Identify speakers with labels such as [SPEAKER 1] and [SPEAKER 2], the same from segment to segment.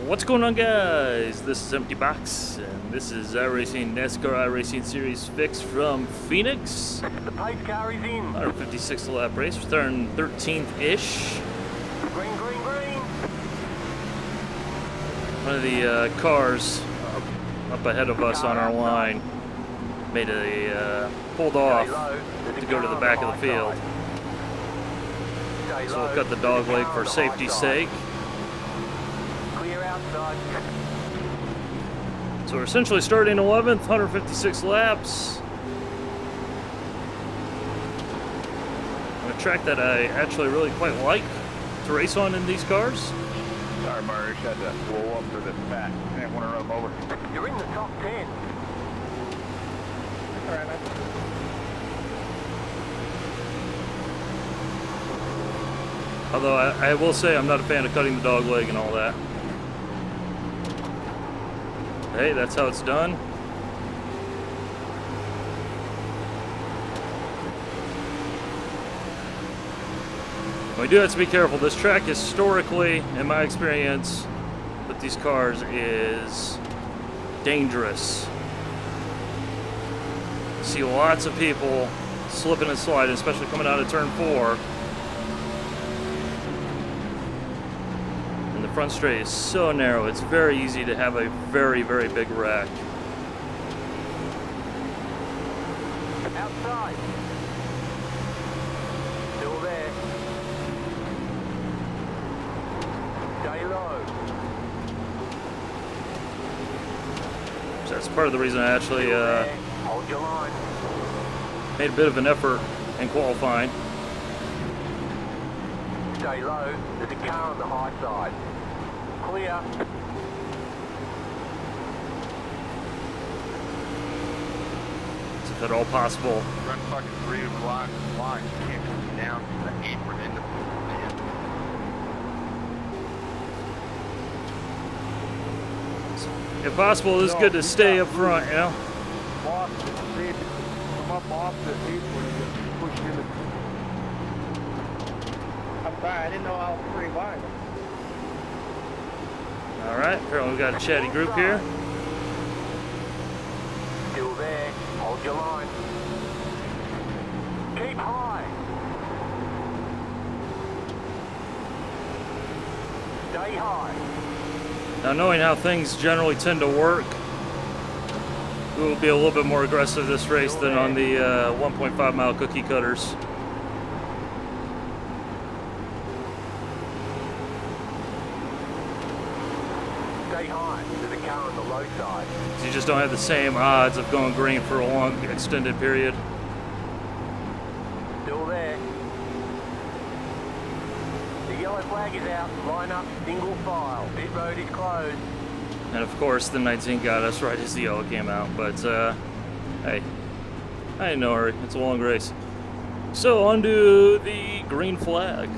[SPEAKER 1] What's going on, guys? This is Empty Box, and this is iRacing NASCAR iRacing Series Fix from Phoenix.
[SPEAKER 2] The pace car is in.
[SPEAKER 1] 156 lap race. We're starting 13th-ish.
[SPEAKER 2] Green, green, green.
[SPEAKER 1] One of the cars up ahead of us on our line made a pulled off to go to the back of the field. So we'll cut the dog leg for safety's sake.
[SPEAKER 2] Clear outside.
[SPEAKER 1] So we're essentially starting 11th, 156 laps. On a track that I actually really quite like to race on in these cars.
[SPEAKER 3] Sorry, Marius, had to blow up for the back. Didn't want to run him over.
[SPEAKER 2] You're in the top 10.
[SPEAKER 3] All right, man.
[SPEAKER 1] Although I will say I'm not a fan of cutting the dog leg and all that. Hey, that's how it's done. We do have to be careful. This track historically, in my experience with these cars, is dangerous. See lots of people slipping and sliding, especially coming out of turn 4. And the front straight is so narrow, it's very easy to have a very, very big wreck.
[SPEAKER 2] Outside. Still there. Stay low.
[SPEAKER 1] So that's part of the reason I actually
[SPEAKER 2] Still there. Hold your line.
[SPEAKER 1] made a bit of an effort in qualifying.
[SPEAKER 2] Stay low. There's a car on the high side. Clear.
[SPEAKER 1] If at all possible.
[SPEAKER 3] Run fucking 3 of the line. You can't come down to the apron end of the
[SPEAKER 1] If possible, it's good to stay up front, you know?
[SPEAKER 3] Off the apron. Come up off the apron and get pushed in the... I'm sorry, I didn't know I was 3 wide.
[SPEAKER 1] Alright, apparently we've got a chatty group here.
[SPEAKER 2] Still there. Hold your line. Keep high. Stay high.
[SPEAKER 1] Now, knowing how things generally tend to work, we will be a little bit more aggressive this race than on the 1.5 mile cookie cutters.
[SPEAKER 2] Stay high. There's a car on the low side.
[SPEAKER 1] So you just don't have the same odds of going green for a long, extended period.
[SPEAKER 2] Still there. The yellow flag is out. Line up, single file. Pit road is closed.
[SPEAKER 1] And of course, the 19 got us right as the yellow came out. But, hey, I ain't no hurry. It's a long race. So, on to the green flag.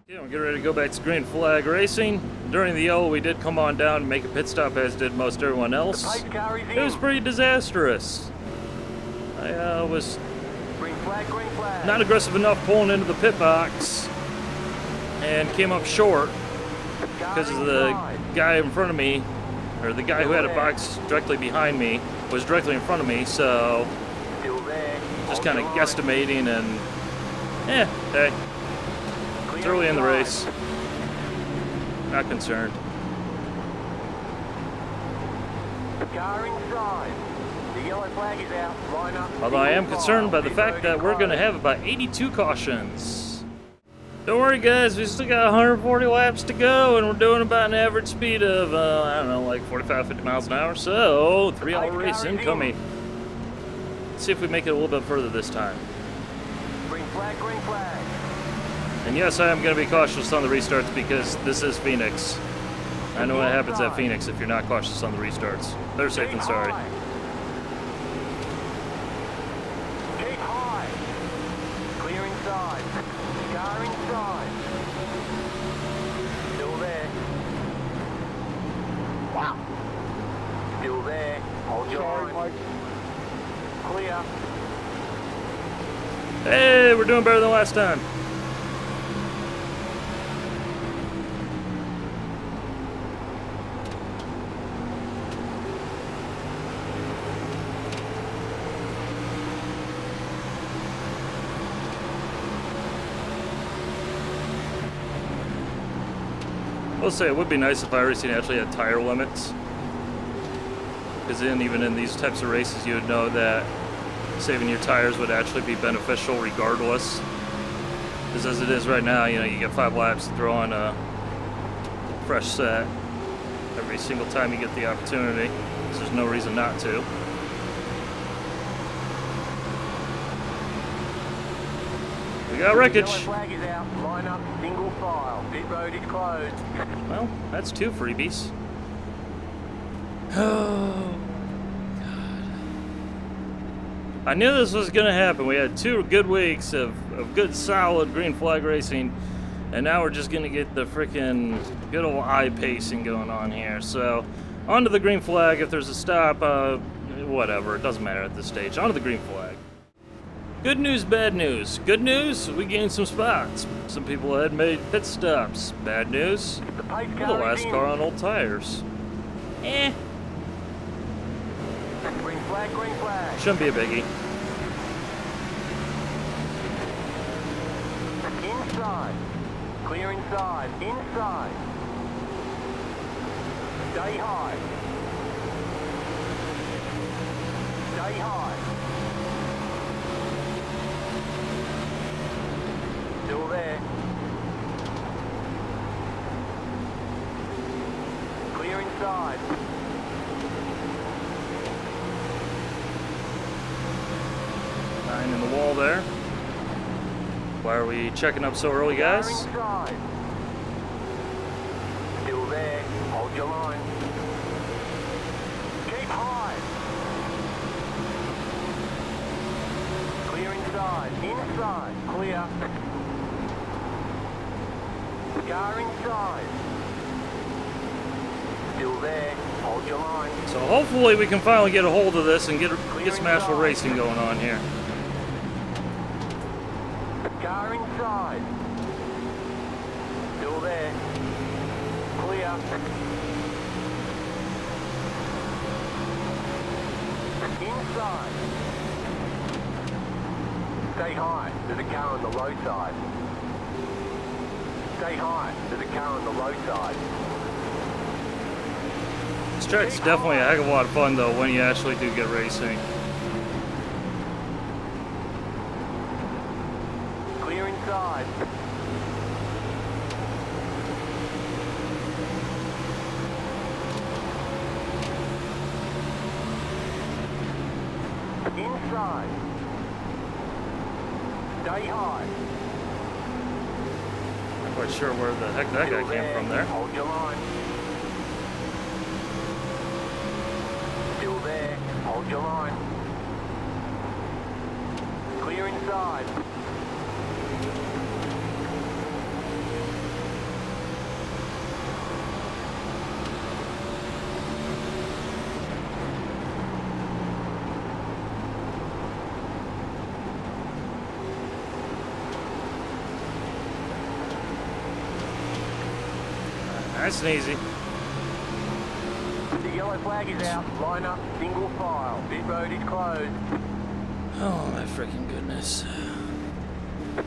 [SPEAKER 1] Yeah, we're getting ready to go back to green flag racing. During the yellow, we did come on down and make a pit stop, as did most everyone else.
[SPEAKER 2] The pace car is in.
[SPEAKER 1] It was pretty disastrous. I was
[SPEAKER 2] Green flag, green flag.
[SPEAKER 1] not aggressive enough pulling into the pit box and came up short because of the guy in front of me, or the guy who had a box directly behind me, was directly in front of me, so
[SPEAKER 2] Still there.
[SPEAKER 1] just
[SPEAKER 2] Hold
[SPEAKER 1] kind of
[SPEAKER 2] your line.
[SPEAKER 1] guesstimating and, hey, it's
[SPEAKER 2] Clear
[SPEAKER 1] early in the
[SPEAKER 2] inside.
[SPEAKER 1] race. Not concerned.
[SPEAKER 2] Car inside. The yellow flag is out. Line up.
[SPEAKER 1] Although I am
[SPEAKER 2] single
[SPEAKER 1] concerned by
[SPEAKER 2] file.
[SPEAKER 1] the
[SPEAKER 2] Pit
[SPEAKER 1] fact
[SPEAKER 2] road
[SPEAKER 1] that
[SPEAKER 2] is
[SPEAKER 1] we're going to
[SPEAKER 2] closed.
[SPEAKER 1] have about 82 cautions. Don't worry, guys, we still got 140 laps to go, and we're doing about an average speed of, I don't know, like 45, 50 miles an hour. So, 3-hour race incoming. Let's see if we make it a little bit further this time.
[SPEAKER 2] Green flag, green flag.
[SPEAKER 1] And yes, I am going to be cautious on the restarts because this is Phoenix. I know what happens at Phoenix if you're not cautious on the restarts. Better safe than sorry.
[SPEAKER 2] Keep high. Clear inside. Car inside. Still there. Wow. Still there. Hold your line. Clear.
[SPEAKER 1] Hey, we're doing better than last time. I'll say it would be nice if iRacing actually had tire limits. Because then even in these types of races, you would know that saving your tires would actually be beneficial regardless. Because as it is right now, you know, you get 5 laps to throw on a fresh set every single time you get the opportunity. So there's no reason not to. We got wreckage.
[SPEAKER 2] Yellow flag is out. Line up, single file. Pit road is closed.
[SPEAKER 1] Well, that's 2 freebies. Oh, God. I knew this was going to happen. We had 2 good weeks of good, solid green flag racing, and now we're just going to get the freaking good old eye pacing going on here. So, onto the green flag. If there's a stop, whatever. It doesn't matter at this stage. Onto the green flag. Good news, bad news. Good news, we gained some spots. Some people had made pit stops. Bad news,
[SPEAKER 2] The pace
[SPEAKER 1] we're the
[SPEAKER 2] car
[SPEAKER 1] last
[SPEAKER 2] is in.
[SPEAKER 1] car on old tires. Eh,
[SPEAKER 2] Green flag, green flag.
[SPEAKER 1] shouldn't be a biggie.
[SPEAKER 2] Inside. Clear inside. Inside. Stay high. Stay high. Still there. Clear inside.
[SPEAKER 1] Nine in the wall there. Why are we checking up so early, guys?
[SPEAKER 2] Inside. Still there. Hold your line. Keep high. Clear inside. Inside. Clear. Car inside. Still there. Hold your line.
[SPEAKER 1] So hopefully we can finally get a hold of this and get some actual racing going on here.
[SPEAKER 2] Car inside. Still there. Clear. Inside. Stay high. There's a car on the low side. Stay high. There's a car on the low side.
[SPEAKER 1] This track's definitely a heck of a lot of fun though when you actually do get racing.
[SPEAKER 2] Clear inside. Inside. Stay high.
[SPEAKER 1] Not quite sure where the heck that guy came from there.
[SPEAKER 2] Hold your line. Still there. Hold your line. Clear inside.
[SPEAKER 1] Nice and easy.
[SPEAKER 2] The yellow flag is out. Line up, single file. Pit road is closed.
[SPEAKER 1] Oh my freaking goodness.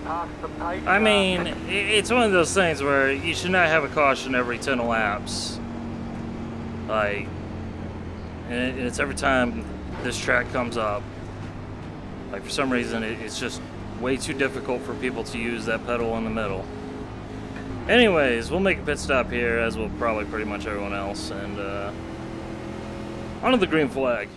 [SPEAKER 2] Past the pace.
[SPEAKER 1] I mean, it's one of those things where you should not have a caution every 10 laps. Like, and it's every time this track comes up. Like, for some reason, it's just way too difficult for people to use that pedal in the middle. Anyways, we'll make a pit stop here, as will probably pretty much everyone else, and onto the green flag.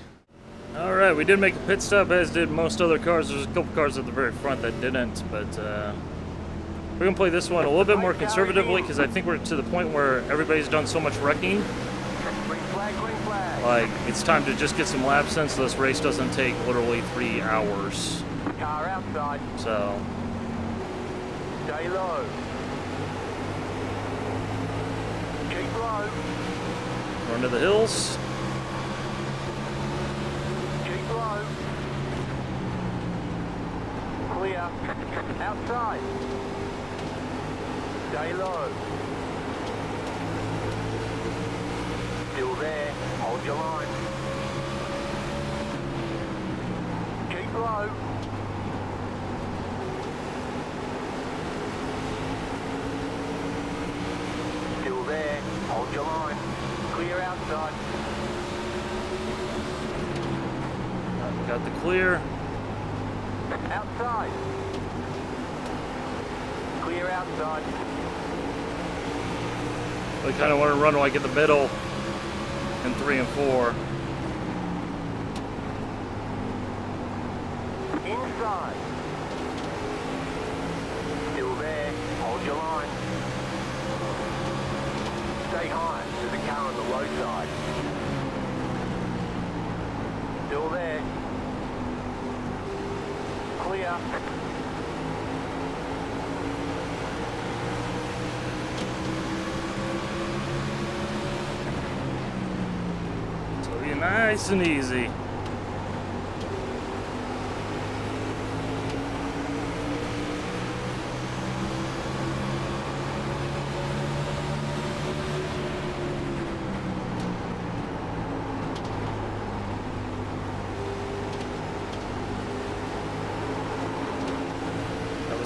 [SPEAKER 1] Alright, we did make a pit stop, as did most other cars. There's a couple cars at the very front that didn't, but we're going to play this one a little bit more conservatively, because I think we're to the point where everybody's done so much wrecking.
[SPEAKER 2] Green flag, green flag.
[SPEAKER 1] Like, it's time to just get some laps in, so this race doesn't take literally 3 hours.
[SPEAKER 2] Car outside.
[SPEAKER 1] So,
[SPEAKER 2] Stay low. Keep low.
[SPEAKER 1] run to the hills.
[SPEAKER 2] Keep low. Clear. Outside. Stay low. Still there. Hold your line. Keep low. Still there. outside.
[SPEAKER 1] Got the clear.
[SPEAKER 2] Outside. Clear outside.
[SPEAKER 1] I kind of want to run like in the middle in 3 and 4.
[SPEAKER 2] Inside. Still there. Hold your line. Stay high. There's a car on the low side. Still there. Clear.
[SPEAKER 1] So be nice and easy.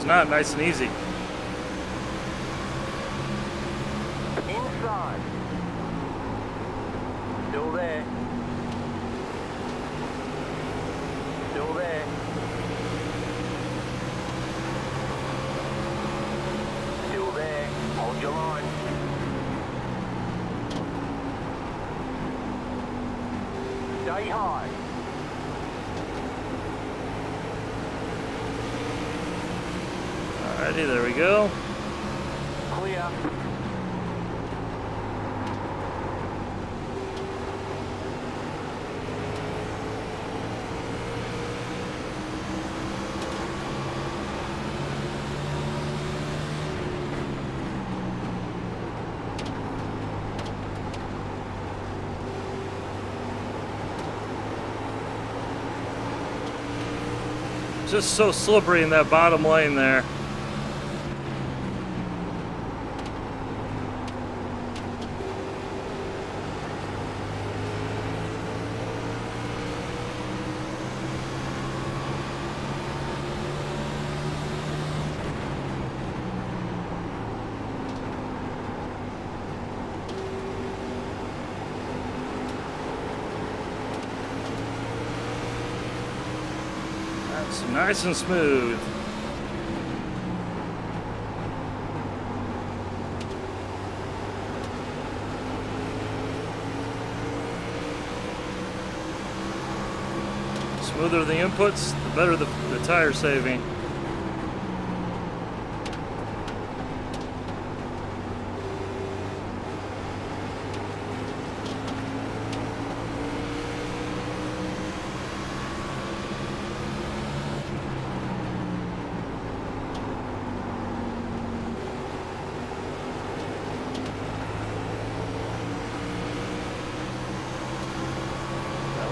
[SPEAKER 1] Not nice and easy.
[SPEAKER 2] Inside. Still there. Still there. Still there. Hold your line. Stay high.
[SPEAKER 1] Alrighty, there we go.
[SPEAKER 2] Clear.
[SPEAKER 1] Just so slippery in that bottom lane there. That's nice and smooth. Smoother the inputs, the better the tire saving.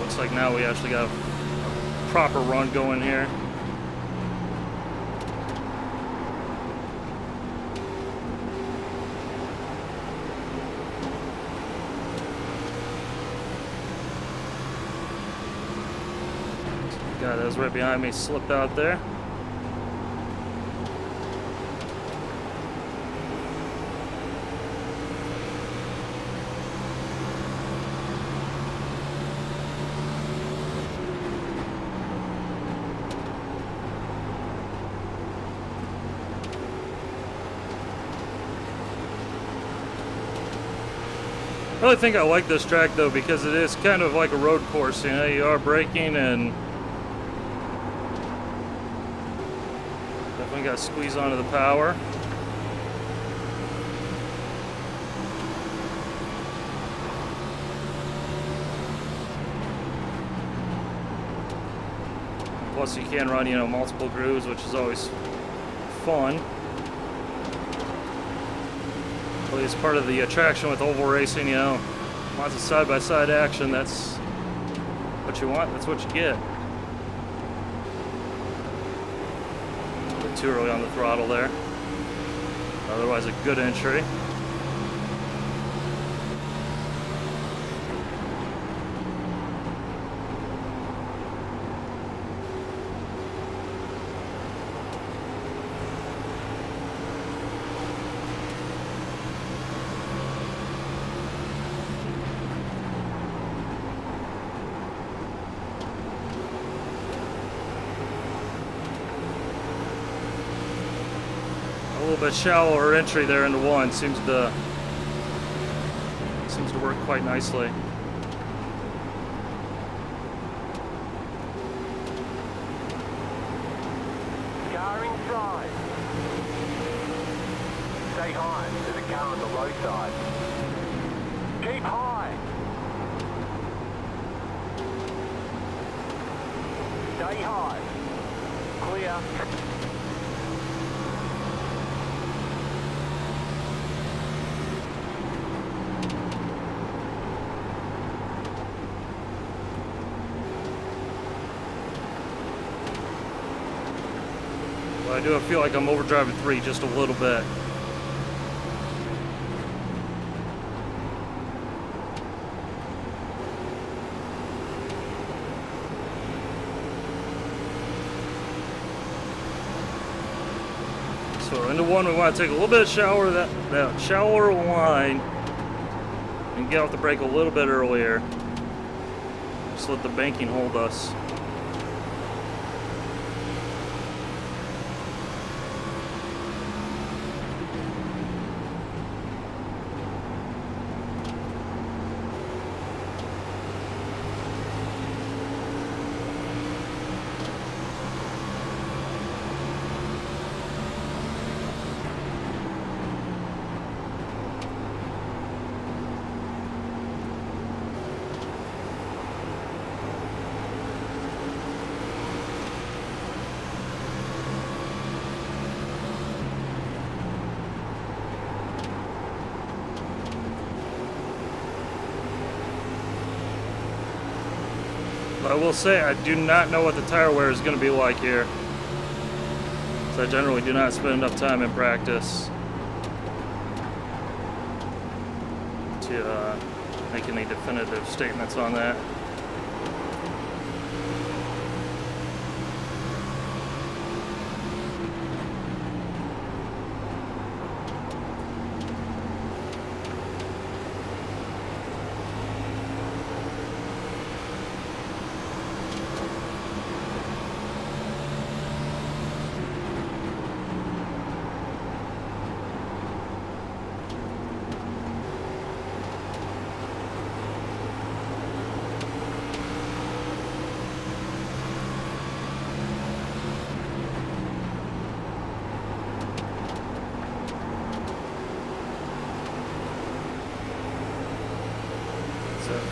[SPEAKER 1] Looks like now we actually got a proper run going here. Guy that was right behind me slipped out there. I really think I like this track though because it is kind of like a road course, you know, you are braking and definitely got to squeeze onto the power. Plus you can run, you know, multiple grooves, which is always fun. It's part of the attraction with oval racing, you know, lots of side-by-side action. That's what you want, that's what you get. A bit too early on the throttle there. Otherwise a good entry. little bit shallower entry there into one seems to work quite nicely.
[SPEAKER 2] Car inside. Stay high, there's a car on the low side. Keep high. Stay high. Clear.
[SPEAKER 1] Well, I do feel like I'm overdriving 3 just a little bit. So into one, we want to take a little bit of shower, that shallower line, and get off the brake a little bit earlier. Just let the banking hold us. I will say I do not know what the tire wear is going to be like here. So I generally do not spend enough time in practice to make any definitive statements on that.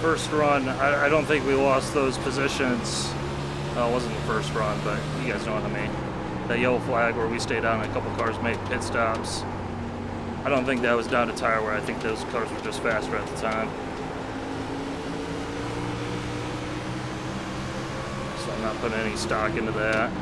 [SPEAKER 1] First run, I don't think we lost those positions. Well, it wasn't the first run, but you guys know what I mean. That yellow flag where we stayed on and a couple cars made pit stops. I don't think that was down to tire wear. I think those cars were just faster at the time. So I'm not putting any stock into that.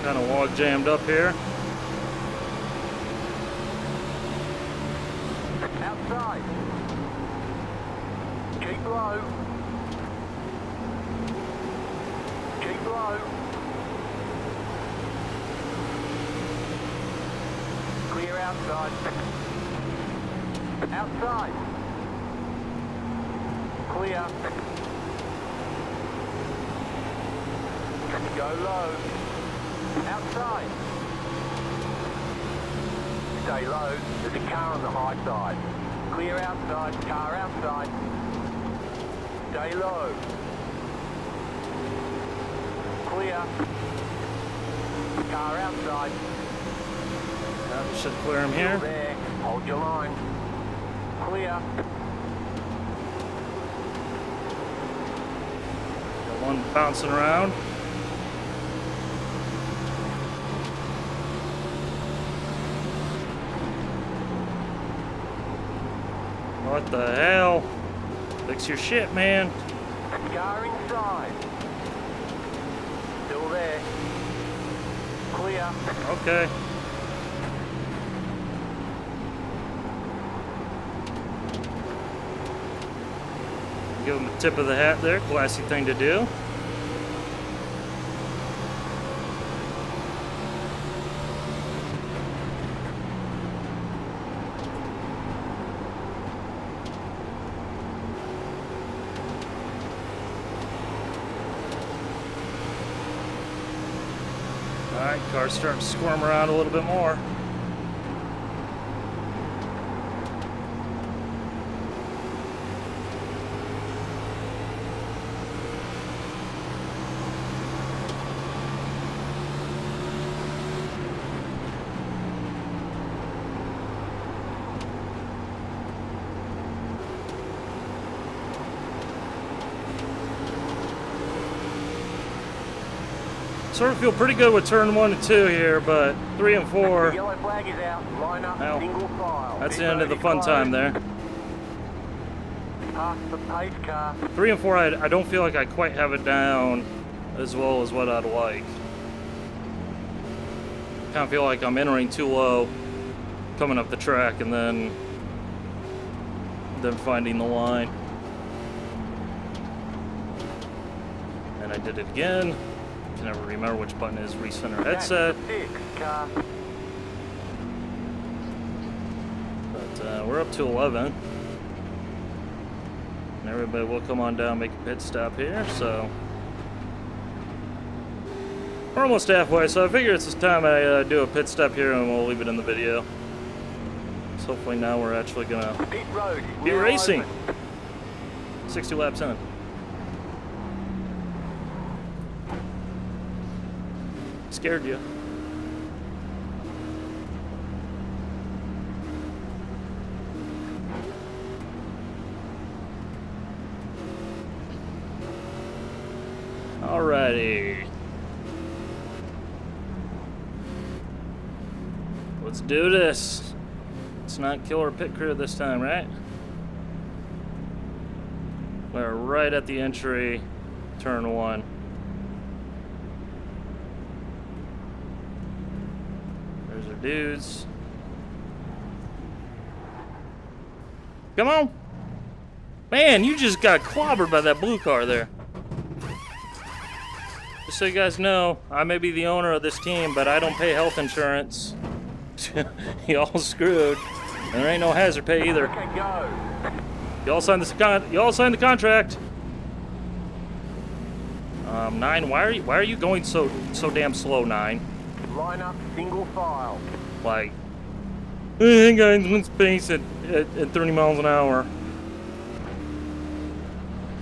[SPEAKER 1] Kind of log jammed up here.
[SPEAKER 2] Outside. Keep low. Keep low. Clear outside. Outside. Clear. Go low. Outside. Stay low. There's a car on the high side. Clear outside. Car outside. Stay low. Clear. Car outside.
[SPEAKER 1] We should clear him here.
[SPEAKER 2] Still there. Hold your line. Clear.
[SPEAKER 1] Got one bouncing around. What the hell? Fix your shit, man.
[SPEAKER 2] Car inside. car.
[SPEAKER 1] Okay. Give him a tip of the hat there. Classy thing to do. Alright, car's starting to squirm around a little bit more. Sort of feel pretty good with turn 1 and 2 here, but 3 and 4.
[SPEAKER 2] The yellow flag is out. Line up,
[SPEAKER 1] Well,
[SPEAKER 2] single file.
[SPEAKER 1] That's the end of the fun time there.
[SPEAKER 2] Pass the pace car.
[SPEAKER 1] 3 and 4, I don't feel like I quite have it down as well as what I'd like. Kind of feel like I'm entering too low, coming up the track, and then finding the line. And I did it again. Can never remember which button is recenter headset.
[SPEAKER 2] Six car.
[SPEAKER 1] But we're up to 11. And everybody will come on down, make a pit stop here, so. We're almost halfway, so I figure it's time I do a pit stop here and we'll leave it in the video. So hopefully now we're actually gonna
[SPEAKER 2] Pit road.
[SPEAKER 1] be racing. 60 laps in. Scared you. Alrighty. Let's do this. Let's not kill our pit crew this time, right? We're right at the entry, turn 1. There's our dudes. Come on. Man, you just got clobbered by that blue car there. Just so you guys know, I may be the owner of this team, but I don't pay health insurance. Y'all screwed. And there ain't no hazard pay either.
[SPEAKER 2] Okay, go.
[SPEAKER 1] Y'all signed the contract. 9, why are you going so damn slow, 9?
[SPEAKER 2] Line up, single file.
[SPEAKER 1] Like, hey guys, in space at 30 miles an hour.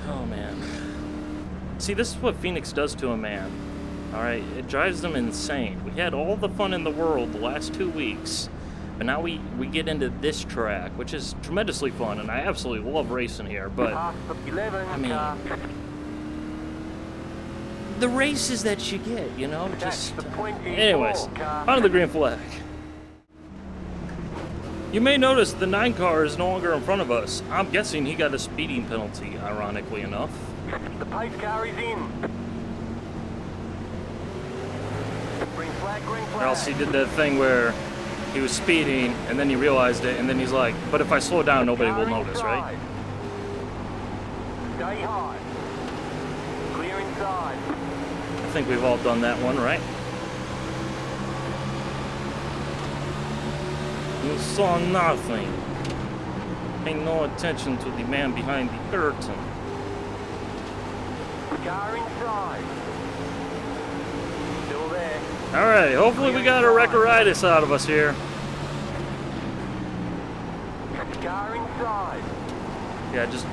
[SPEAKER 1] Oh man. See, this is what Phoenix does to a man. Alright, it drives them insane. We had all the fun in the world the last 2 weeks, but now we get into this track, which is tremendously fun, and I absolutely love racing here, but
[SPEAKER 2] Pass the 11
[SPEAKER 1] I mean,
[SPEAKER 2] car.
[SPEAKER 1] the races that you get, you know,
[SPEAKER 2] That's
[SPEAKER 1] just...
[SPEAKER 2] the 24
[SPEAKER 1] anyways,
[SPEAKER 2] car.
[SPEAKER 1] onto the green flag. You may notice the 9 car is no longer in front of us. I'm guessing he got a speeding penalty, ironically enough.
[SPEAKER 2] The pace car is in. Green flag, green
[SPEAKER 1] Or
[SPEAKER 2] flag.
[SPEAKER 1] else he did that thing where he was speeding, and then he realized it, and then he's like, but if I slow down, nobody will notice, right?
[SPEAKER 2] Stay high. Clear inside.
[SPEAKER 1] I think we've all done that one, right? You saw nothing. Pay no attention to the man behind the curtain.
[SPEAKER 2] Car inside. Still there.
[SPEAKER 1] Alright, hopefully we got a Wreckeritis out of us here.
[SPEAKER 2] Car inside.
[SPEAKER 1] Yeah, just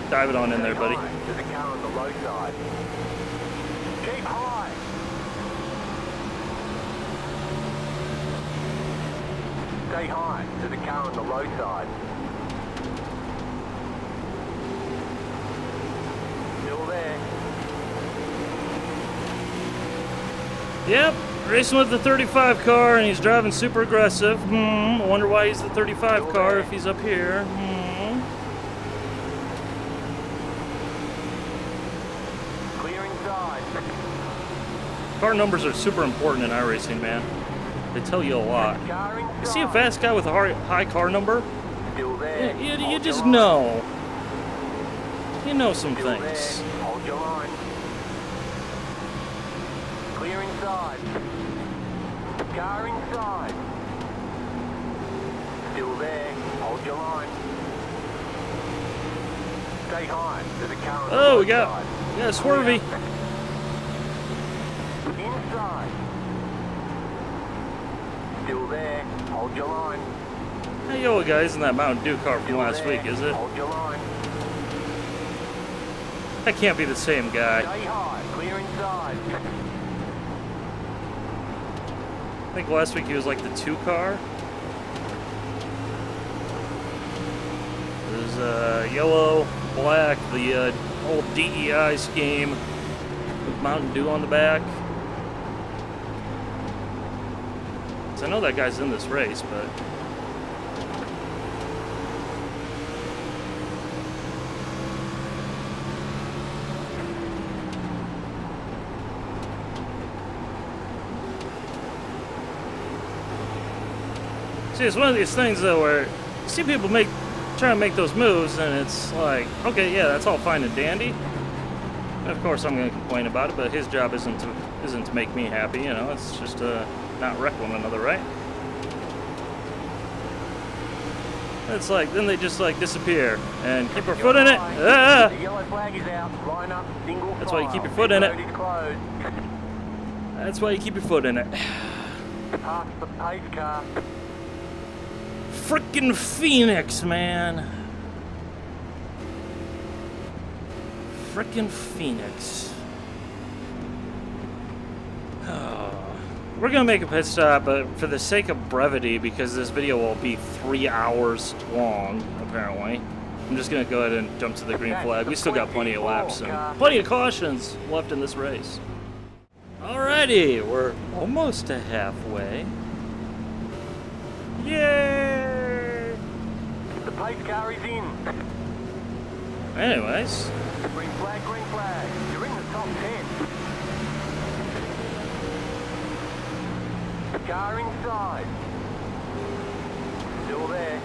[SPEAKER 1] dive it on in there, buddy.
[SPEAKER 2] There's a car on the low side. Keep high. Stay high. There's a car on the low side. Still there.
[SPEAKER 1] Yep, racing with the 35 car, and he's driving super aggressive. I wonder why he's the 35 car if he's up here.
[SPEAKER 2] Clear inside.
[SPEAKER 1] car numbers are super important in iRacing, man. They tell you a lot.
[SPEAKER 2] Car
[SPEAKER 1] You
[SPEAKER 2] inside.
[SPEAKER 1] see a fast guy with a high car number?
[SPEAKER 2] Still there.
[SPEAKER 1] You
[SPEAKER 2] Hold
[SPEAKER 1] just
[SPEAKER 2] your line.
[SPEAKER 1] know. You know some
[SPEAKER 2] Still
[SPEAKER 1] things.
[SPEAKER 2] there. Hold your line. Clear inside. Car inside. Still there. Hold your line. Stay high. There's a car on the
[SPEAKER 1] Oh, we
[SPEAKER 2] right
[SPEAKER 1] got
[SPEAKER 2] side.
[SPEAKER 1] swervy.
[SPEAKER 2] Inside. Still there. Hold your line.
[SPEAKER 1] Hey, yo, guys, in that Mountain Dew car from
[SPEAKER 2] Still
[SPEAKER 1] last
[SPEAKER 2] there.
[SPEAKER 1] week, is it?
[SPEAKER 2] Hold your line.
[SPEAKER 1] That can't be the same guy.
[SPEAKER 2] Stay high. Clear inside.
[SPEAKER 1] I think last week he was like the 2 car. There's yellow, black, the old DEI scheme with Mountain Dew on the back. So I know that guy's in this race, but see, it's one of these things though where you see people try to make those moves, and it's like, okay, yeah, that's all fine and dandy. And of course, I'm going to complain about it, but his job isn't to make me happy. You know, it's just to not wreck one another, right? It's like then they just like disappear and keep their foot in it. Ah!
[SPEAKER 2] The yellow flag is out. Line up. Single
[SPEAKER 1] That's why you keep
[SPEAKER 2] file.
[SPEAKER 1] your foot in it.
[SPEAKER 2] Pit road is closed.
[SPEAKER 1] That's why you keep your foot in it.
[SPEAKER 2] Pass the pace car.
[SPEAKER 1] Phrickin Phoenix, man. Phrickin Phoenix. Oh. We're gonna make a pit stop, but for the sake of brevity, because this video will be 3 hours long, apparently, I'm just gonna go ahead and jump to the green flag. We still got plenty of laps and plenty of cautions left in this race. Alrighty, we're almost to halfway. Yay!
[SPEAKER 2] The pace car is in.
[SPEAKER 1] Anyways,
[SPEAKER 2] Green flag, green flag. You're in the top 10. Car inside. Still there.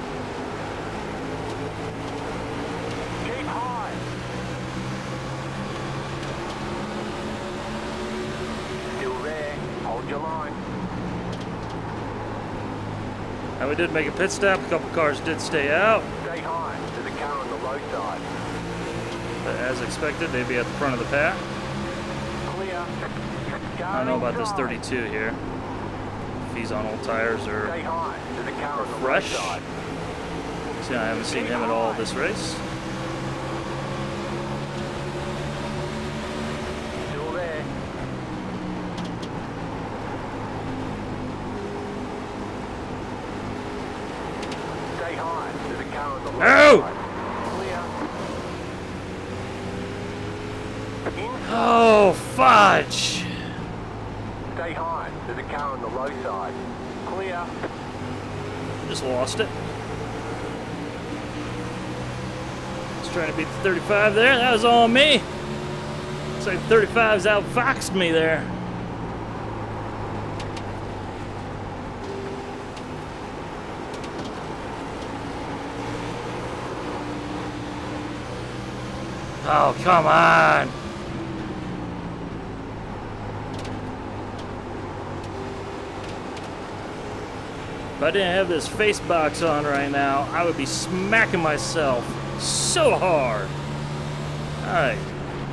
[SPEAKER 2] Keep high. Still there. Hold your line.
[SPEAKER 1] and we did make a pit stop. A couple cars did stay out,
[SPEAKER 2] Stay high. There's a car on the low side.
[SPEAKER 1] but as expected, they'd be at the front of the pack.
[SPEAKER 2] Clear.
[SPEAKER 1] I don't know about this 32 here. If he's on old tires or
[SPEAKER 2] Stay high. There's a car on the low
[SPEAKER 1] fresh.
[SPEAKER 2] side.
[SPEAKER 1] See, I haven't seen him at all this race.
[SPEAKER 2] Still there. Stay high. There's a car on the low
[SPEAKER 1] Oh!
[SPEAKER 2] side. Clear. Inside.
[SPEAKER 1] Oh, fudge!
[SPEAKER 2] Stay high. There's a car on the low side. Clear.
[SPEAKER 1] Just lost it. Just trying to beat the 35 there. That was all me. Looks like 35's outfoxed me there. Oh, come on. If I didn't have this face box on right now, I would be smacking myself so hard. Alright,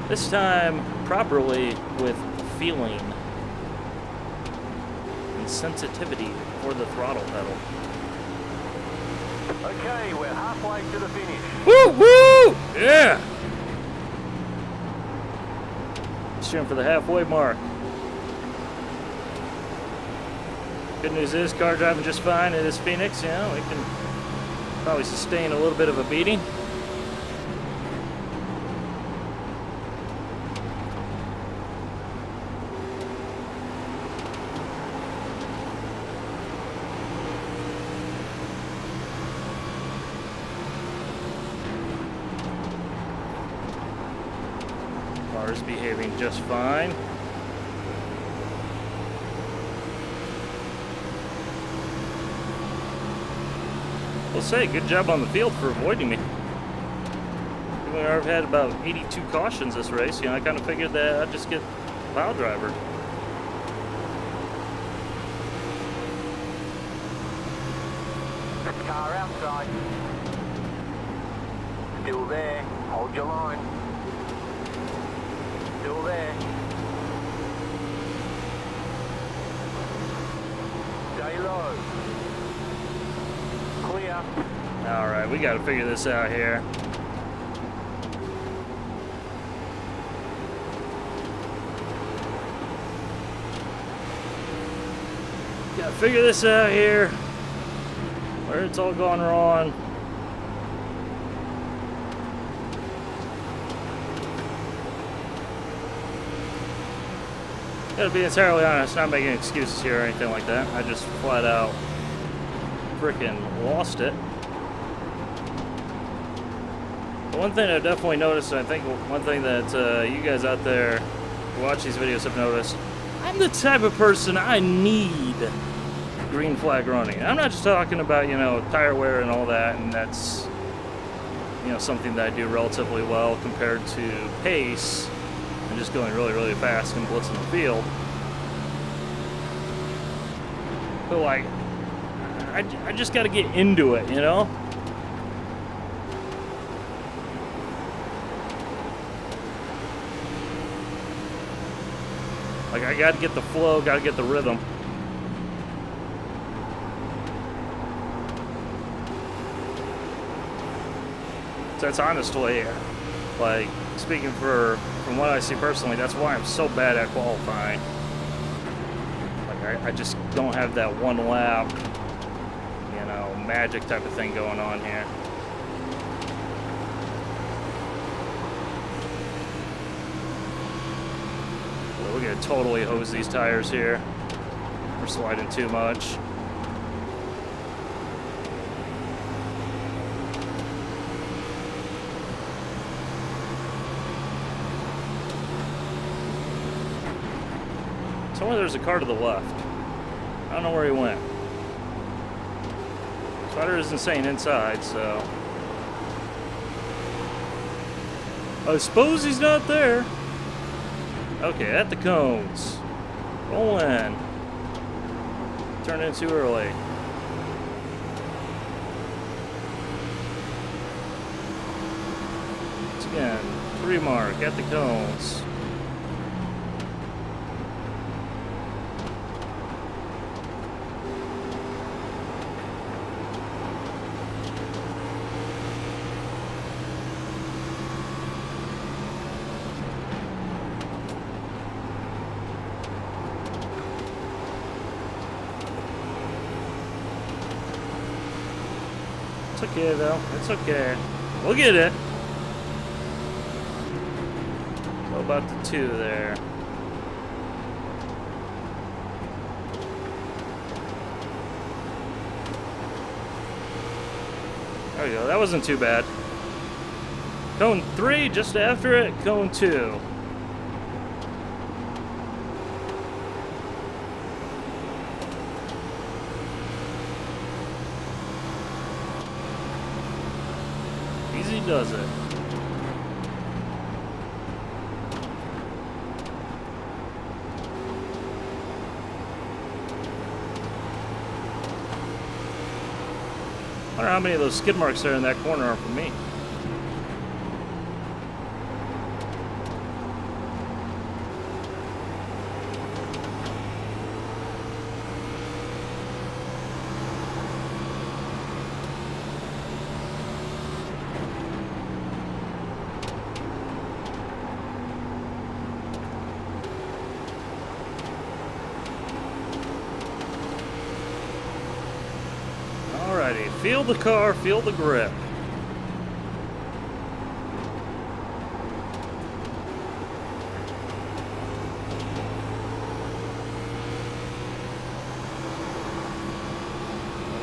[SPEAKER 1] this time properly with feeling and sensitivity for the throttle pedal.
[SPEAKER 2] Okay, we're halfway to the finish.
[SPEAKER 1] Woo, woo! Yeah! Shooting for the halfway mark. Good news is, car driving just fine. It is Phoenix, you know, we can probably sustain a little bit of a beating. Car is behaving just fine. We'll say, good job on the field for avoiding me. Even though I've had about 82 cautions this race, you know, I kind of figured that I'd just get pile driver.
[SPEAKER 2] Car outside. Still there. Hold your line. Still there. Stay low. Clear.
[SPEAKER 1] All right, we got to figure this out here. Got to figure this out here. Where it's all gone wrong. Gotta be entirely honest, not making excuses here or anything like that. I just flat out frickin' lost it. The one thing I've definitely noticed, and I think one thing that you guys out there who watch these videos have noticed, I'm the type of person I need green flag running. I'm not just talking about, you know, tire wear and all that, and that's, you know, something that I do relatively well compared to pace and just going really, really fast and blitzing the field. But like, I just got to get into it, you know? Like, I got to get the flow, got to get the rhythm. So that's honestly, like, speaking from what I see personally, that's why I'm so bad at qualifying. Like, I just don't have that one lap, you know, magic type of thing going on here. So we're gonna totally hose these tires here. We're sliding too much. Somewhere there's a car to the left. I don't know where he went. Spider isn't saying inside, so I suppose he's not there. Okay, at the cones. Roll in. Turn in too early. Once again, 3 mark at the cones. It's okay though, it's okay. We'll get it. How about the 2 there? There we go, that wasn't too bad. Cone 3 just after it, cone 2. Easy does it. I wonder how many of those skid marks there in that corner are for me. Alrighty, feel the car, feel the grip.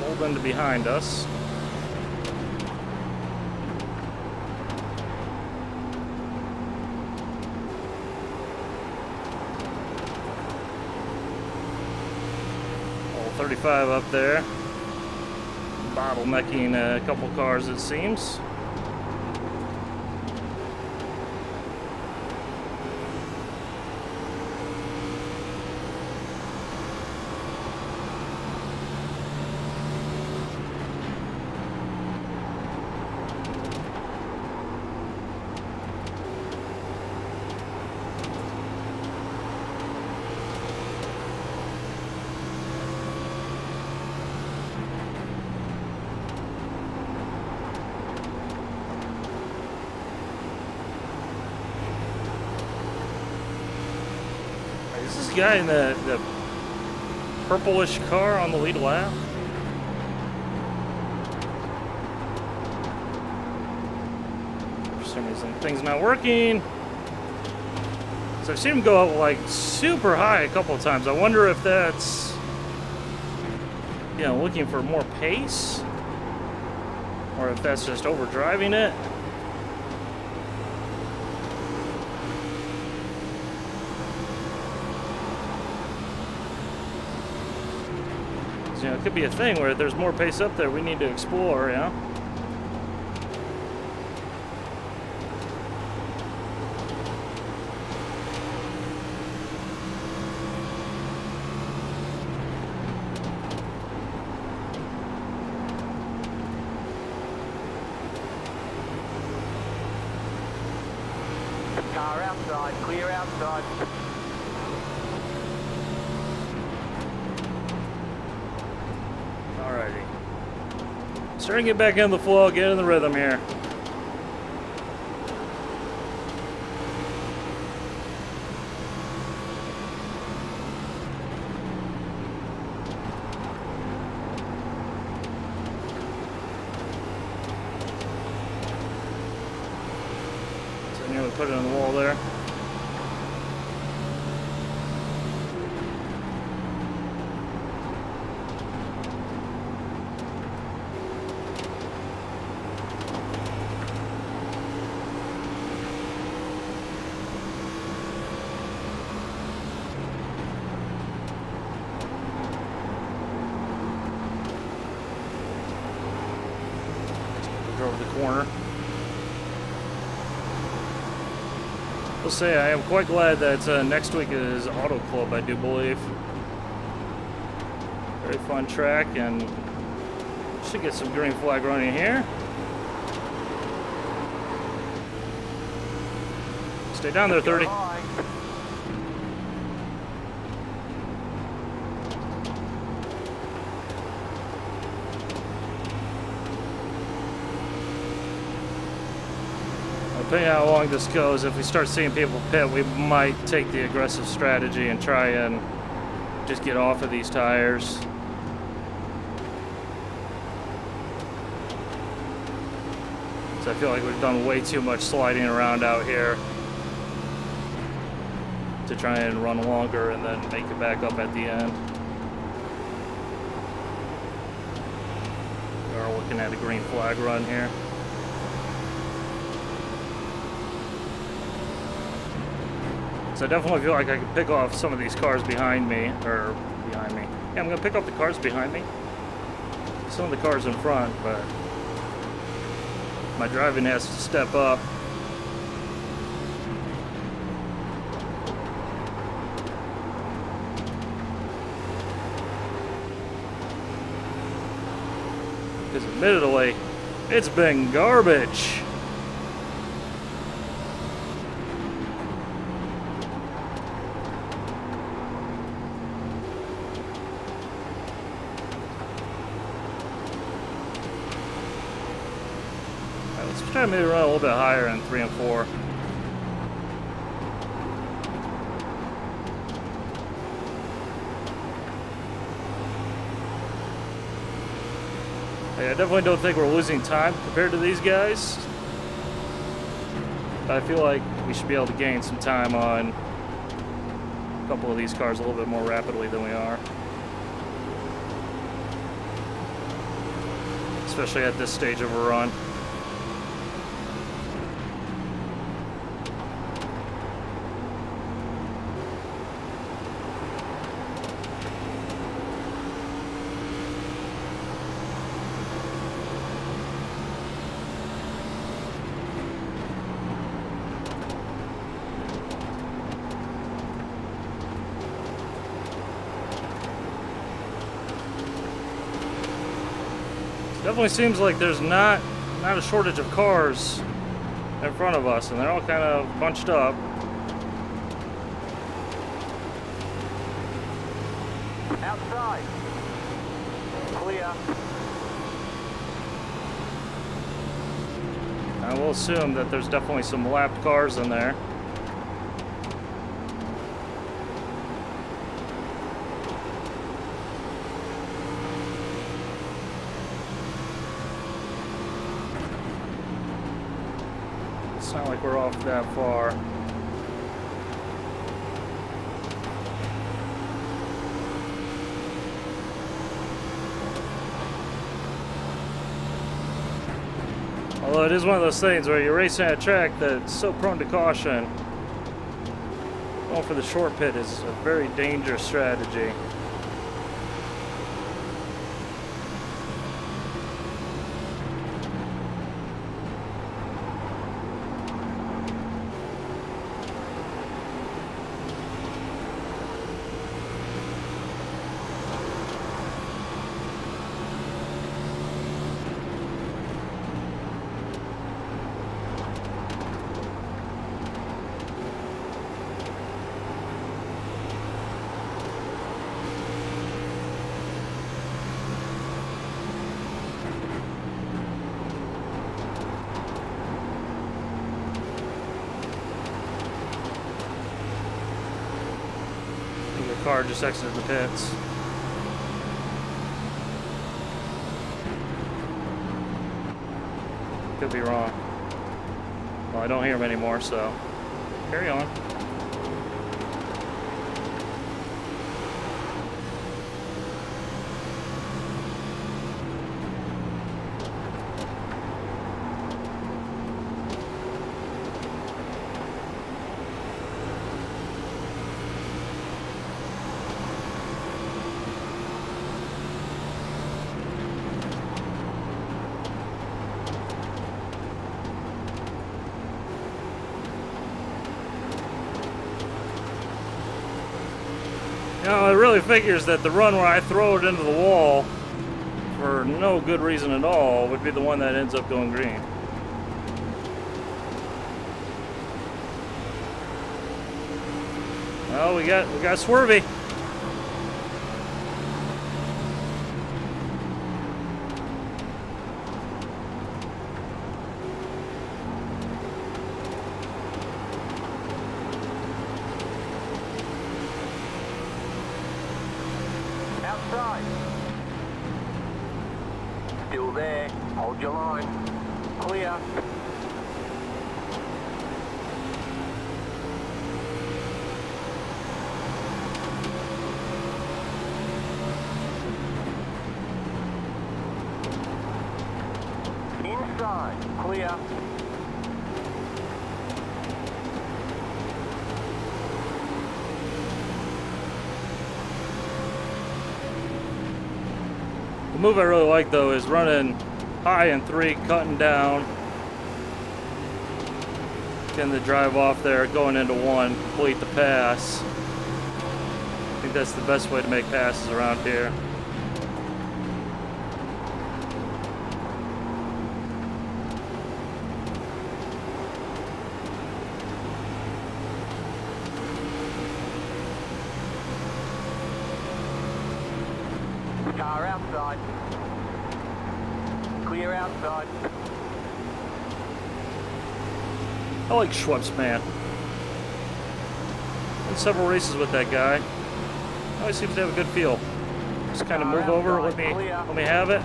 [SPEAKER 1] Hold them to behind us. All 35 up there. bottlenecking a couple cars, it seems. Is this guy in the purplish car on the lead lap? For some reason, thing's not working. So I've seen him go up like super high a couple of times. I wonder if that's, you know, looking for more pace, or if that's just overdriving it. You know, it could be a thing where if there's more pace up there, we need to explore, you know?
[SPEAKER 2] Car outside, clear outside.
[SPEAKER 1] Alrighty. Starting to get back in the flow, get in the rhythm here. So nearly put it on the wall there. Drove the corner. We'll say I am quite glad that next week is Auto Club, I do believe. Very fun track, and should get some green flag running here. Stay down there, 30. Depending on how long this goes, if we start seeing people pit, we might take the aggressive strategy and try and just get off of these tires. So I feel like we've done way too much sliding around out here to try and run longer and then make it back up at the end. We are looking at a green flag run here. So I definitely feel like I can pick off some of these cars behind me, or behind me. Yeah, I'm gonna pick off the cars behind me. Some of the cars in front, but my driving has to step up. Because admittedly, it's been garbage. Let's try to maybe run a little bit higher in 3 and 4. Hey, I definitely don't think we're losing time compared to these guys. But I feel like we should be able to gain some time on a couple of these cars a little bit more rapidly than we are. Especially at this stage of a run. Definitely seems like there's not a shortage of cars in front of us, and they're all kind of bunched up.
[SPEAKER 2] Outside. Clear.
[SPEAKER 1] I will assume that there's definitely some lapped cars in there. It's not like we're off that far. Although it is one of those things where you're racing at a track that's so prone to caution, going for the short pit is a very dangerous strategy. The car just exited the pits. Could be wrong. Well, I don't hear him anymore, so carry on. You know, it really figures that the run where I throw it into the wall for no good reason at all would be the one that ends up going green. Well, we got Swervy.
[SPEAKER 2] Outside. Still there. Hold your line. Clear. Inside. Clear.
[SPEAKER 1] The move I really like though is running high in 3, cutting down, getting the drive off there, going into 1, complete the pass. I think that's the best way to make passes around here.
[SPEAKER 2] Car outside. Clear outside.
[SPEAKER 1] I like Schweppes, man. Done several races with that guy. Always seems to have a good feel. Just kind of move over, let me have it.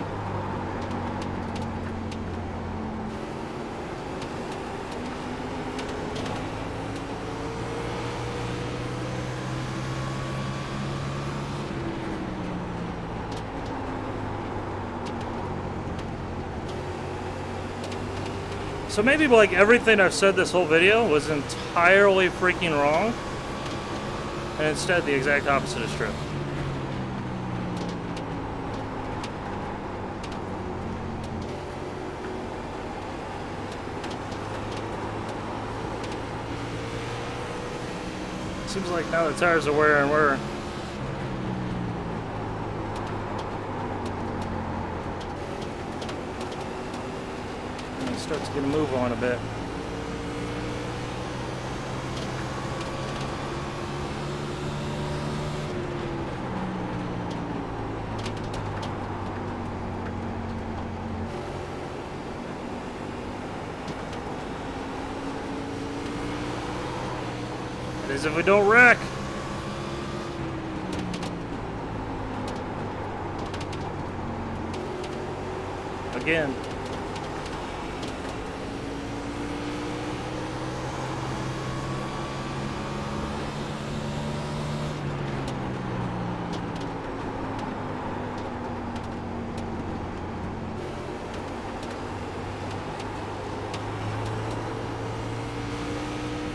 [SPEAKER 1] So maybe like everything I've said this whole video was entirely freaking wrong, and instead the exact opposite is true. Seems like now the tires are wearing, start to get a move on a bit. That is if we don't wreck. Again.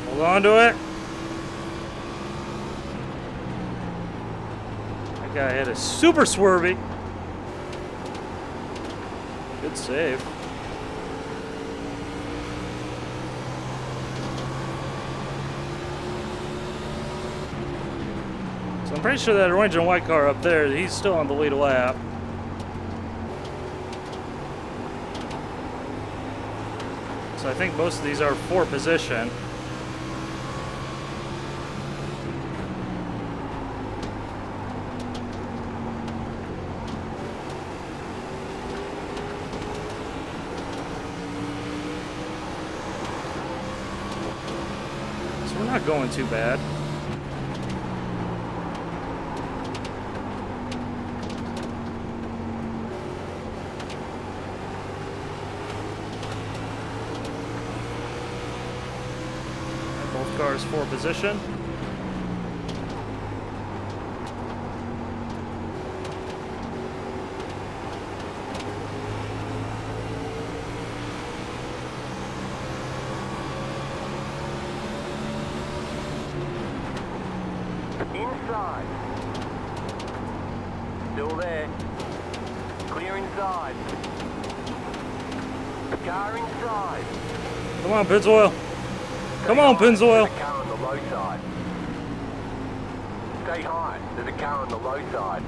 [SPEAKER 1] Hold on to it. That guy had a super swervy. Good save. So I'm pretty sure that orange and white car up there, he's still on the lead lap. So I think most of these are for position. We're not going too bad. Both cars for position.
[SPEAKER 2] Inside. Still there. Clear inside. Car inside.
[SPEAKER 1] Come on, Pennzoil. Come on, Pennzoil.
[SPEAKER 2] There's a car on the low side. Stay high. There's a car on the low side.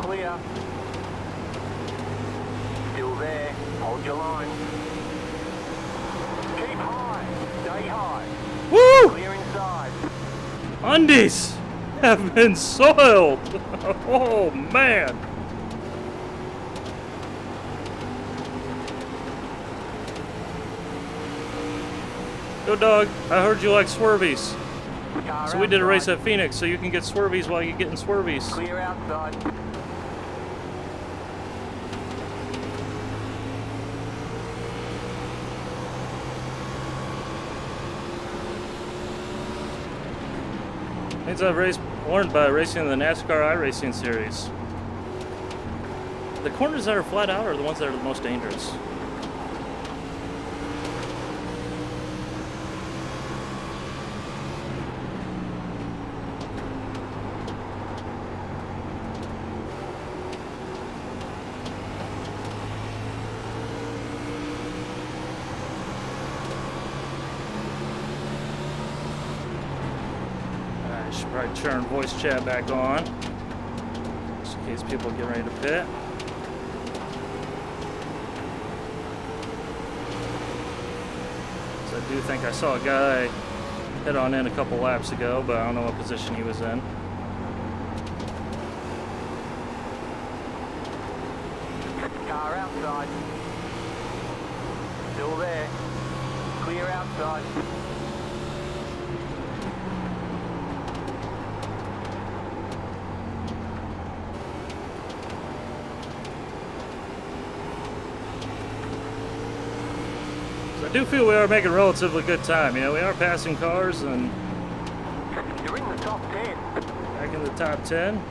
[SPEAKER 2] Clear. Still there. Hold your line. Keep high. Stay high.
[SPEAKER 1] Woo!
[SPEAKER 2] Clear inside.
[SPEAKER 1] Undies have been soiled. Oh, man. Go, dog. I heard you like swervies.
[SPEAKER 2] Car
[SPEAKER 1] So we did a race
[SPEAKER 2] outside.
[SPEAKER 1] at Phoenix so you can get swervies while you're getting swervies.
[SPEAKER 2] Clear outside.
[SPEAKER 1] Things I've learned by racing in the NASCAR iRacing series. The corners that are flat out are the ones that are the most dangerous. I should probably turn voice chat back on, just in case people get ready to pit. So I do think I saw a guy head on in a couple laps ago, but I don't know what position he was in.
[SPEAKER 2] Car outside. Still there. Clear outside.
[SPEAKER 1] So I do feel we are making relatively good time. You know, we are passing cars and
[SPEAKER 2] You're in the top 10.
[SPEAKER 1] back in the top 10.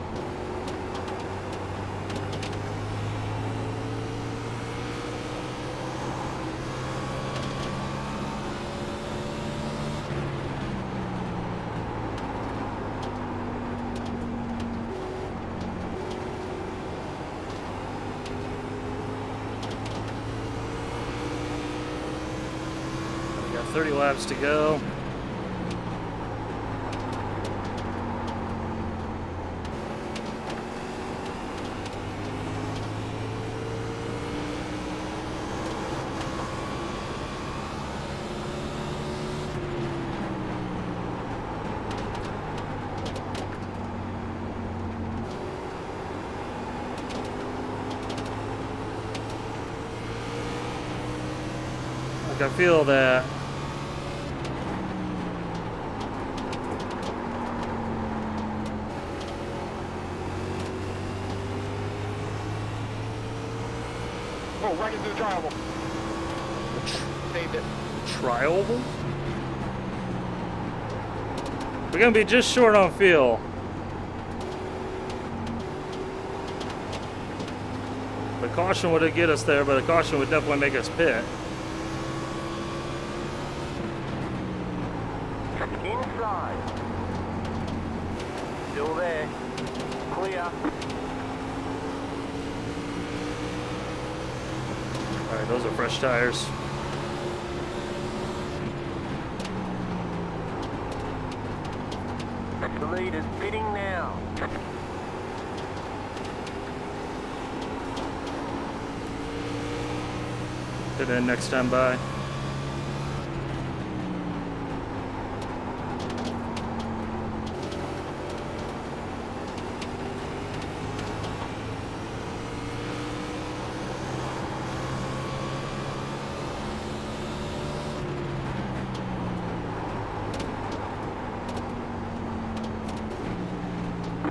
[SPEAKER 1] We got 30 laps to go. Like, I feel that.
[SPEAKER 3] Oh, right into the triangle. Saved it.
[SPEAKER 1] Trial? We're gonna be just short on fuel. The caution would get us there, but the caution would definitely make us pit.
[SPEAKER 2] Inside. Still there. Clear.
[SPEAKER 1] Alright, those are fresh tires.
[SPEAKER 2] The lead is pitting now.
[SPEAKER 1] Pit in next time by.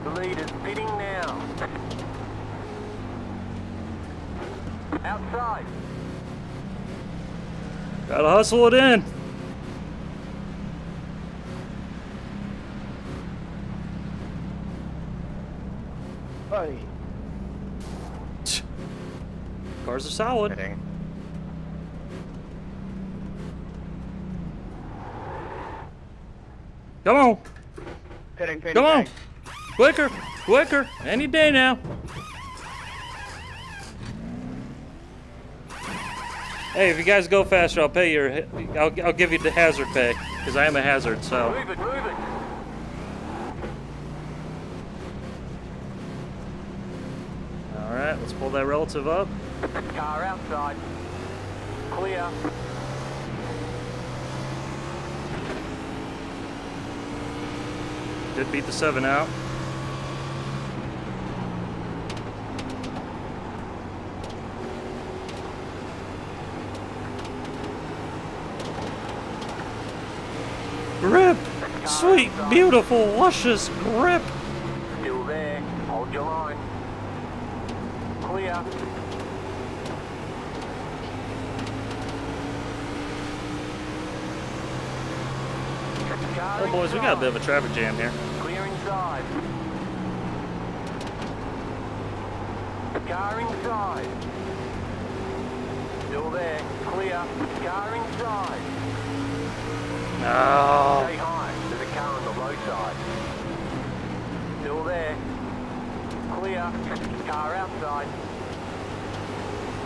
[SPEAKER 2] The lead is pitting now. Outside.
[SPEAKER 1] Gotta hustle it in.
[SPEAKER 3] Hey.
[SPEAKER 1] Cars are solid.
[SPEAKER 3] Hitting.
[SPEAKER 1] Come on.
[SPEAKER 3] Pitting.
[SPEAKER 1] Come on. Quicker. Quicker. Any day now. Hey, if you guys go faster, I'll pay your. I'll give you the hazard pay because I am a hazard. So.
[SPEAKER 2] Move it, move it.
[SPEAKER 1] All right, let's pull that relative up.
[SPEAKER 2] Car outside. Clear.
[SPEAKER 1] Did beat the 7 out. Grip! Sweet, beautiful, luscious grip!
[SPEAKER 2] Still there. Hold your line. Clear. Car
[SPEAKER 1] Oh boys, we got a bit of a
[SPEAKER 2] inside.
[SPEAKER 1] traffic jam here.
[SPEAKER 2] Clear inside. Car inside. Still there. Clear. Car inside.
[SPEAKER 1] No.
[SPEAKER 2] Stay high. There's a car on the low side. Still there. Clear. Car outside.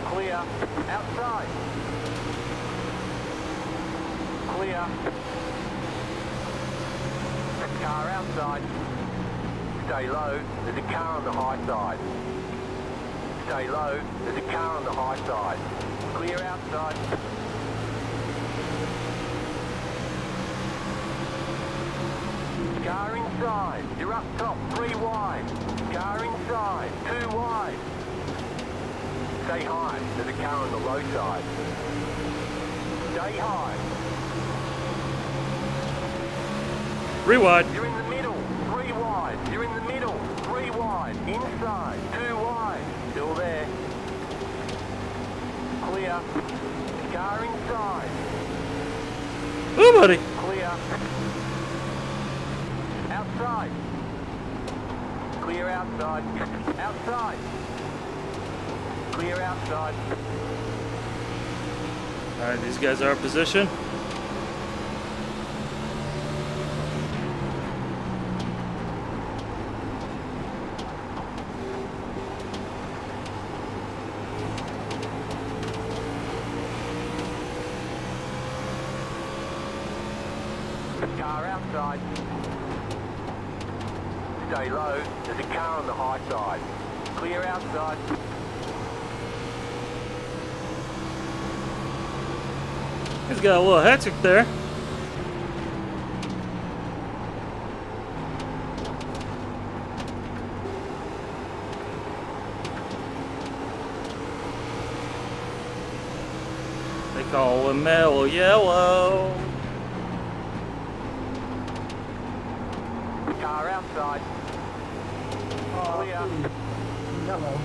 [SPEAKER 2] Clear. Outside. Clear. Car outside. Stay low. There's a car on the high side. Stay low. There's a car on the high side. Clear outside. Car inside. You're up top. 3 wide. Car inside. 2 wide. Stay high. There's a car on the low side. Stay high.
[SPEAKER 1] Rewind.
[SPEAKER 2] You're in the middle. 3 wide. You're in the middle. 3 wide. Inside. 2 wide. Still there. Clear. Car inside.
[SPEAKER 1] Ooh, buddy.
[SPEAKER 2] Clear. Outside. Clear outside. Outside. Clear outside.
[SPEAKER 1] All right, these guys are in position.
[SPEAKER 2] Car outside. Stay low. There's a car on the high side. Clear outside.
[SPEAKER 1] He's got a little hectic there. They Call him Mellow Yellow.
[SPEAKER 2] Car outside. Clear.
[SPEAKER 3] Yellow.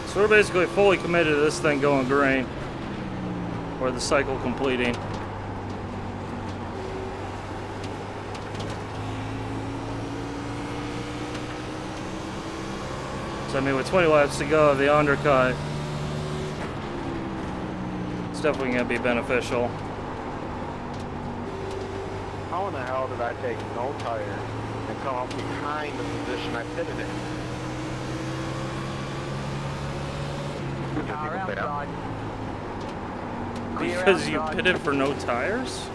[SPEAKER 1] So we're basically fully committed to this thing going green, or the cycle completing. So I mean, with 20 laps to go of the undercut, it's definitely going to be beneficial.
[SPEAKER 3] How in the hell did I take no tire and come up behind the position I pitted in?
[SPEAKER 2] Car outside. Clear
[SPEAKER 1] Because you
[SPEAKER 2] outside.
[SPEAKER 1] pitted for no tires?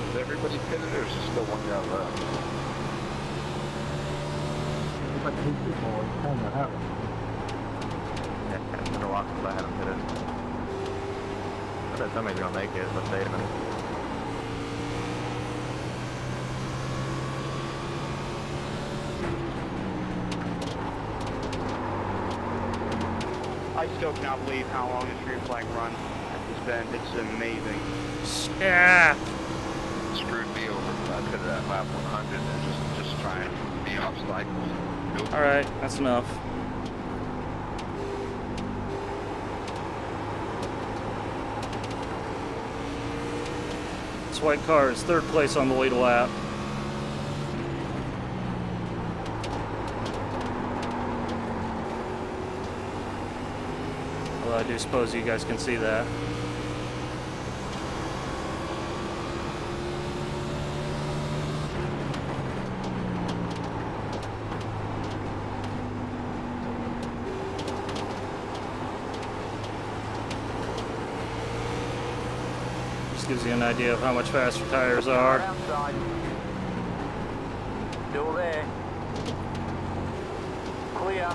[SPEAKER 3] Is everybody pitted or is there still one guy left? It's like 2 people are trying to have it.
[SPEAKER 4] Yeah, it's been a while since I haven't hit it. I bet somebody's gonna make it, but they haven't.
[SPEAKER 5] I still cannot believe how long this green flag run has been. It's amazing.
[SPEAKER 1] Yeah.
[SPEAKER 6] Screwed me over. I put it at lap 100 and just trying to be off cycles. Nope.
[SPEAKER 1] All right, that's enough. This white car is third place on the lead lap. Although I do suppose you guys can see that. Just gives you an idea of how much faster tires
[SPEAKER 2] Car
[SPEAKER 1] are.
[SPEAKER 2] outside. Still there. Clear.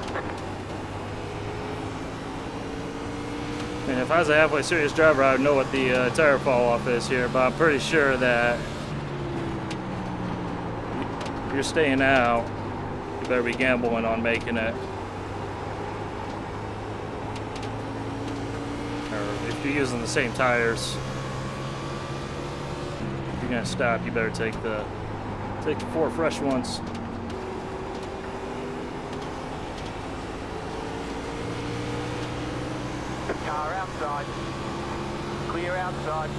[SPEAKER 1] I mean, if I was a halfway serious driver, I would know what the tire fall off is here, but I'm pretty sure that if you're staying out, you better be gambling on making it. Or if you're using the same tires, if you're gonna stop, you better take the 4 fresh ones.
[SPEAKER 2] Car outside. Clear outside.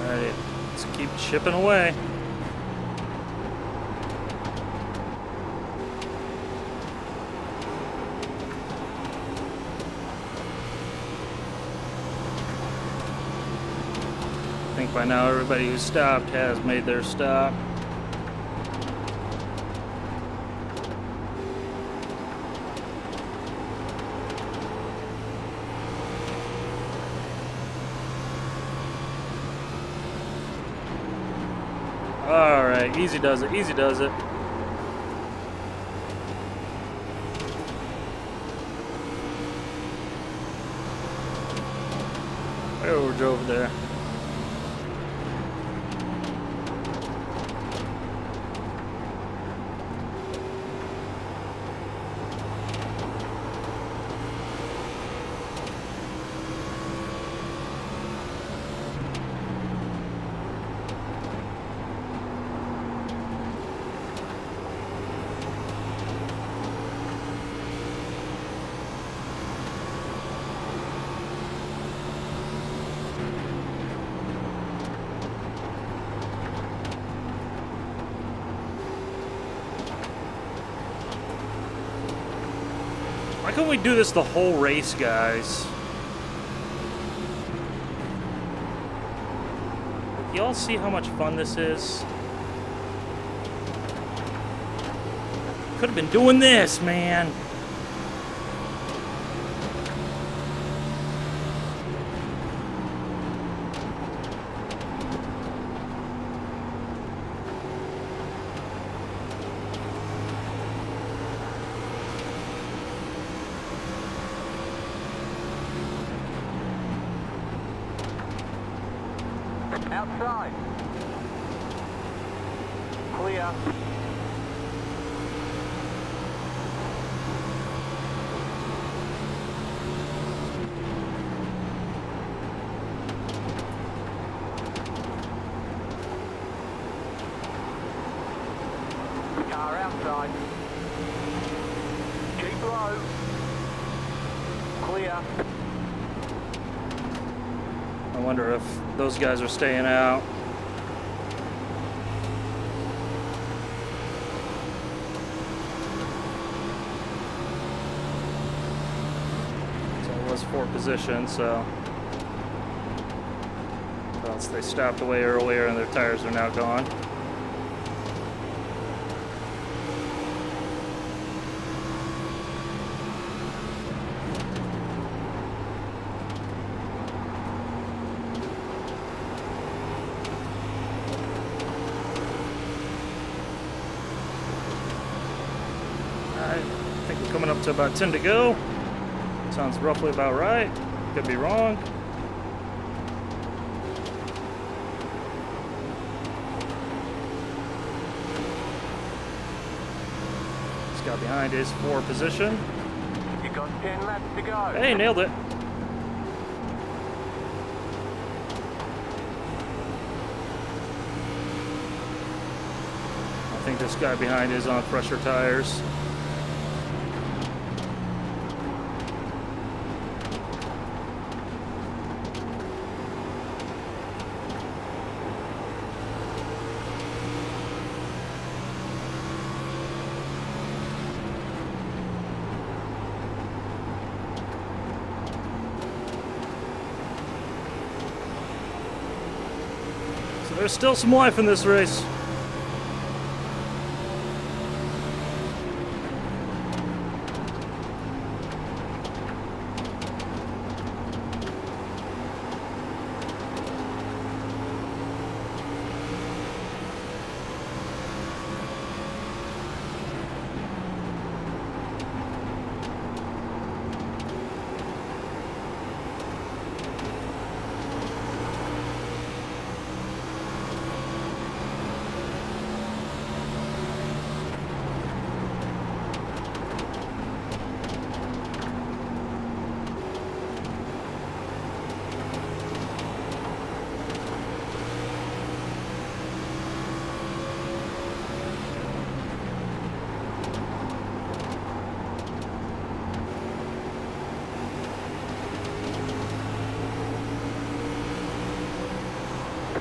[SPEAKER 1] Alright, let's keep chipping away. I think by now everybody who stopped has made their stop. Alright, easy does it, easy does it. Right over drove there. can't we do this the whole race, guys? Y'all see how much fun this is? Could have been doing this, man.
[SPEAKER 2] Outside. Clear. Car outside. Keep low. Clear.
[SPEAKER 1] I wonder if those guys are staying out. So it was 4 positions, so else they stopped away earlier and their tires are now gone. I think we're coming up to about 10 to go. Sounds roughly about right. Could be wrong. This guy behind is 4 position.
[SPEAKER 2] You got 10 laps to go.
[SPEAKER 1] Hey, nailed it. I think this guy behind is on fresher tires. So there's still some life in this race.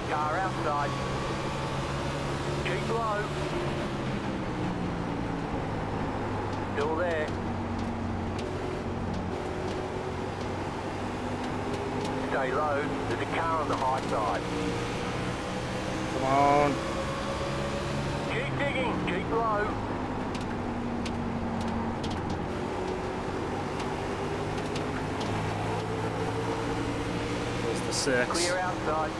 [SPEAKER 2] Car outside. Keep low. Still there. Stay low. There's a car on the high side.
[SPEAKER 1] Come on.
[SPEAKER 2] Keep digging. Keep low.
[SPEAKER 1] There's the 6.
[SPEAKER 2] Clear outside.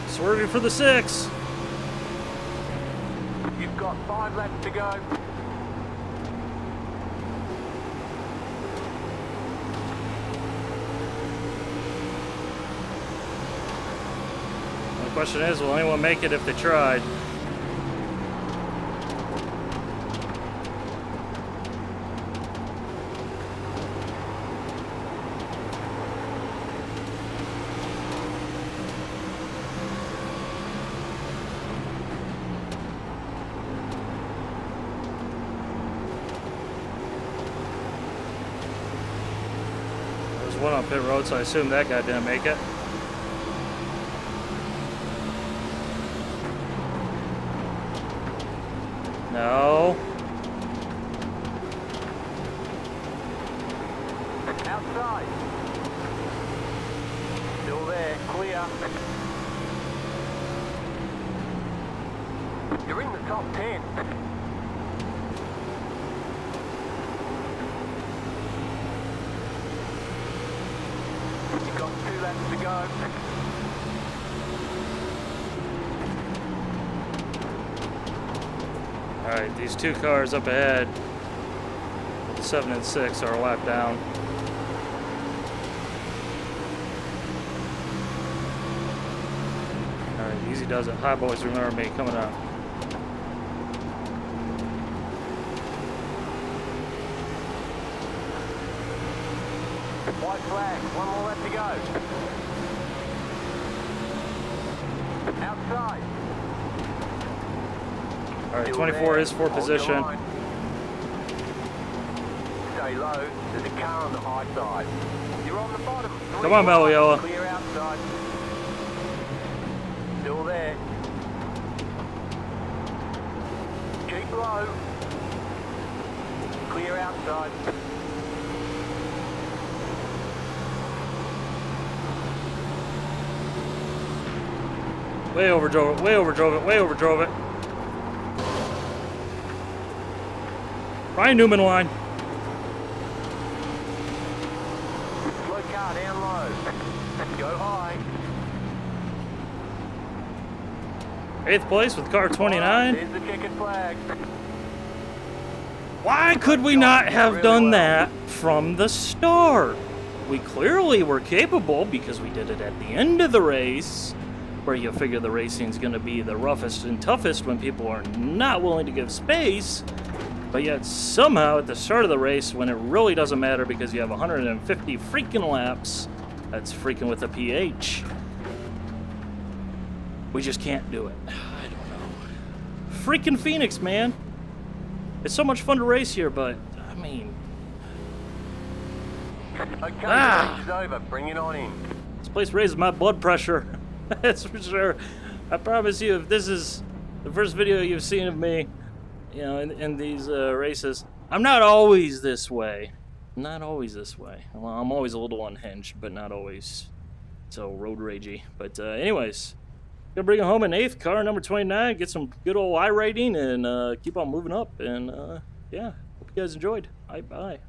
[SPEAKER 1] Swerving for the 6.
[SPEAKER 2] You've got 5 laps to go.
[SPEAKER 1] The question is, will anyone make it if they tried? There's one on pit road, so I assume that guy didn't make it. No.
[SPEAKER 2] Outside. Still there, clear. You're in the top 10. You've got 2 laps to go.
[SPEAKER 1] Alright, these 2 cars up ahead, the 7 and 6, are a lap down. Alright, easy does it. Hi boys, remember me, coming up.
[SPEAKER 2] White flag, 1 more lap to go. Outside.
[SPEAKER 1] Alright,
[SPEAKER 2] Still
[SPEAKER 1] 24
[SPEAKER 2] there.
[SPEAKER 1] is for
[SPEAKER 2] Hold your
[SPEAKER 1] position.
[SPEAKER 2] line. Stay low. There's a car on the high side. You're on the bottom.
[SPEAKER 1] Come on, Meliola.
[SPEAKER 2] Clear outside. Still there. Keep low. Clear outside.
[SPEAKER 1] Way overdrove it, way overdrove it, way overdrove it. Ryan Newman line.
[SPEAKER 2] Slow car down low. Go high.
[SPEAKER 1] 8th place with car 29.
[SPEAKER 2] There's the checkered flag.
[SPEAKER 1] Why could we not have done that from the start? We clearly were capable because we did it at the end of the race, where you figure the racing's going to be the roughest and toughest when people are not willing to give space. But yet somehow at the start of the race, when it really doesn't matter because you have 150 freaking laps, that's freaking with a PH, we just can't do it. I don't know. Phrickin Phoenix, man. It's so much fun to race here, but, I mean...
[SPEAKER 2] Okay, the race is over. Bring it on in.
[SPEAKER 1] This place raises my blood pressure. That's for sure. I promise you, if this is the first video you've seen of me, you know, in these races, I'm not always this way. Not always this way. Well, I'm always a little unhinged, but not always so road ragey. But anyways, gonna bring it home in 8th, car number 29, get some good old iRating, and keep on moving up. And yeah, hope you guys enjoyed. Bye.